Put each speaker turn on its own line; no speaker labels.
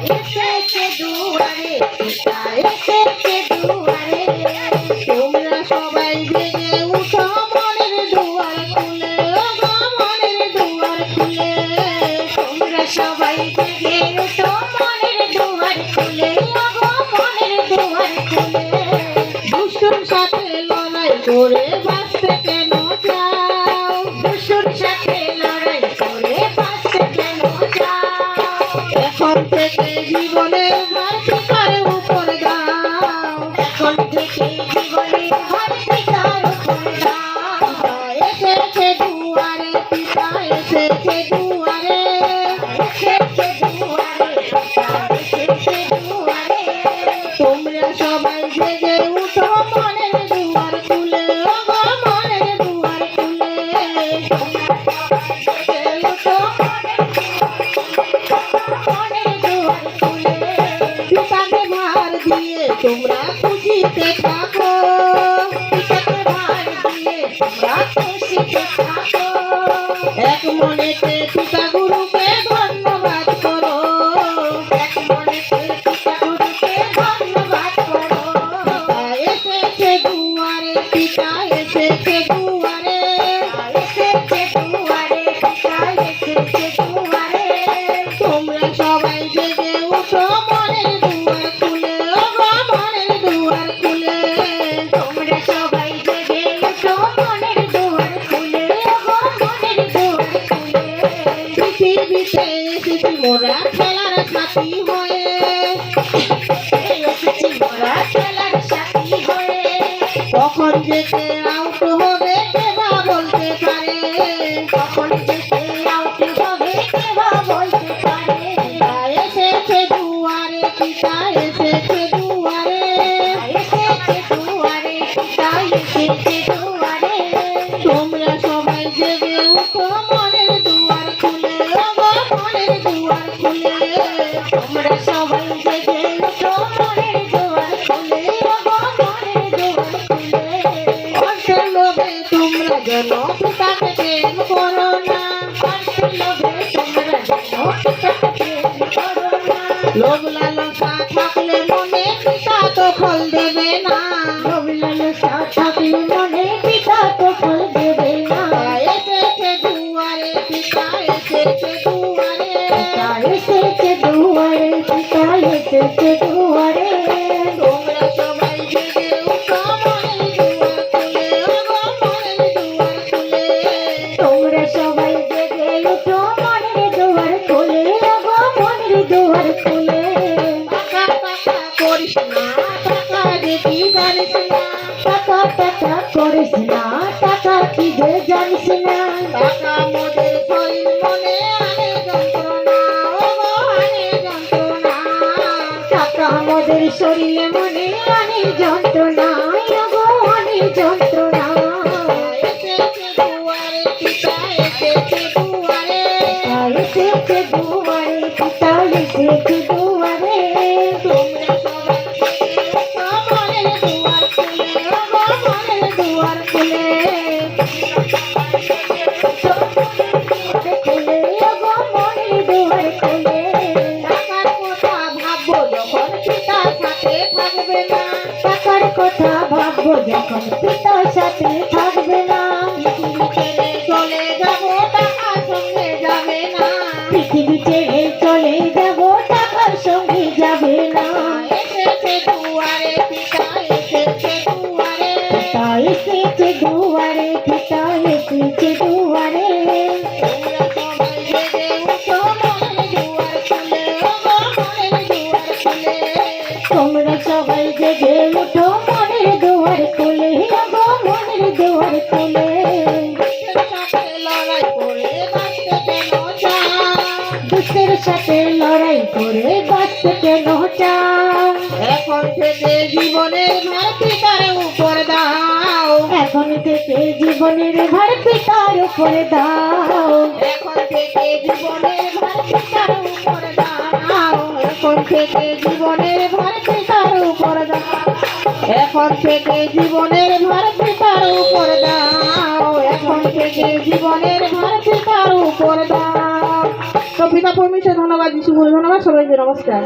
এসেছে দুয়ারে পিতা এসেছে দুয়ারে তোমরা সবাই জেগে উঠো মনের দুয়ার খুলে ওগো মনের দুয়ার খুলে তোমরা সবাই জেগে উঠো মনের দুয়ার খুলে ওগো মনের দুয়ার খুলে দুষ্টুর সাথে লড়াই করে বাঁচতে কেন চাও দুষ্টুর সাথে লড়াই করে বাঁচতে কেন চাও এখন থেকে জীবনের ভার পিতার উপর দাও এখন থেকে জীবনের ভার পিতার উপর দাও এসেছে দুয়ারে পিতা এসেছে দুয়ারে এসেছে দুয়ারে পিতা এসেছে দুয়ারে তোমরা সবাই জেগে উঠো মনের দুয়ার খুলে ওগো মনের দুয়ার খুলে তোমরা সবাই জেগে উঠো মনের দুয়ার খুলে পিতাকে ভার দিয়ে তোমরা খুশিতে থাকো পিতাকে ভার দিয়ে তোমরা খুশিতে থাকো এক মনেতে পিতা গুরুকে ধন্যবাদ করো এক মনেতে পিতা গুরুকে ধন্যবাদ করো এসেছে দুয়ারে পিতা এসেছে দুয়ারে এসেছে দুয়ারে পিতা এসেছে দুয়ারে তোমরা সবাই জেগে উঠো মনের দুয়ার খুলে ওগো মনের দুয়ার খুলে তোমরা সবাই জেগে উঠো মনের দুয়ার খুলে ওগো মনের দুয়ার খুলে পৃথিবীতে এসেছি মোরা খেলার সাথী হয়ে এসেছি মোরা খেলার সাথী হয়ে কখন যেতে আউট হবে কে বা বলতে পারে কখন যেতে আউট হবে কে বা বলতে পারে এসেছে দুয়ারে পিতা এসেছে দুয়ারে এসেছে দুয়ারে পিতা এসেছে দুয়ারে তোমরা সবাই জেগে উঠো মনের দুয়ার খুলে ওগো মনের দুয়ার খুলে তোমরা সবাই জেগে উঠো মনের দুয়ার খুলে ওগো মনের দুয়ার খুলে অর্থের লোভে তোমরা যেন পিতাকে প্রেম করো না অর্থের লোভে তোমরা যেন পিতাকে প্রেম করো না লোভ লালসা থাকলে মনে পিতা তো ফল দেবে না লোভ লালসা থাকলে মনে পিতা তো ফল দেবে না এসেছে দুয়ারে পিতা এসেছে দুয়ারে পিতা এসেছে দুয়ারে পিতা এসেছে দুয়ারে তোমরা সবাই জেগে উঠো মনের দুয়ার খুলে ওগো মনের দুয়ার খুলে তোমরা সবাই জেগে উঠো মনের দুয়ার খুলে ওগো মনের দুয়ার খুলে টাকা টাকা করিস না টাকা দেখি জানিস না টাকা টাকা করিস না টাকা কি যে জানিস না টাকা মোদের শরীর মনে আনে যন্ত্রণা ওগো আনে যন্ত্রণা টাকা মোদের শরীরে মনে আনে যন্ত্রণা ওগো আনে যন্ত্রণা এসেছে দুয়ারে পিতা এসেছে দুয়ারে এসেছে দুয়ারে পিতা এসেছে দুয়ারে তোমরা সবাই জেগে উঠো মনের দুয়ার খুলে ওগো মনের দুয়ার খুলে খুলে ওগো মনের দুয়ার খুলে টাকার কথা ভাববো যখন পিতার সাথে থাকবে না টাকার কথা ভাববো যখন পিতার সাথে থাকবে না পৃথিবী ছেড়ে চলে যাবো টাকার সঙ্গে যাবে না পৃথিবী ছেড়ে চলে যাবো টাকার সঙ্গে যাবে না এসেছে দুয়ারে পিতা এসেছে দুয়ারে পিতা এসেছে দুয়ারে পিতা এসেছে দুয়ারে তোমরা সবাই জেগে উঠো মনের দুয়ার খুলে ওগো মনের দুয়ার খুলে তোমরা সবাই জেগে উঠো মনের দুয়ার খুলে ওগো মনের দুয়ার খুলে দুষ্টের সাথে লড়াই করে বাঁচতে কেন চাও এখন থেকে জীবনের ভার পিতার উপর দাও এখন থেকে জীবনের ভার পিতার উপর দাও এখন থেকে জীবনের ভার পিতার উপর দাও এখন থেকে জীবনের ভার পিতার উপর দাও এখন থেকে জীবনের ভার পিতার উপর দাও এখন থেকে জীবনের ভার পিতার উপর দাও তো পিতা পরমেশ্বর ধন্যবাদ, যিশু গুরু ধন্যবাদ, সবাইকে নমস্কার।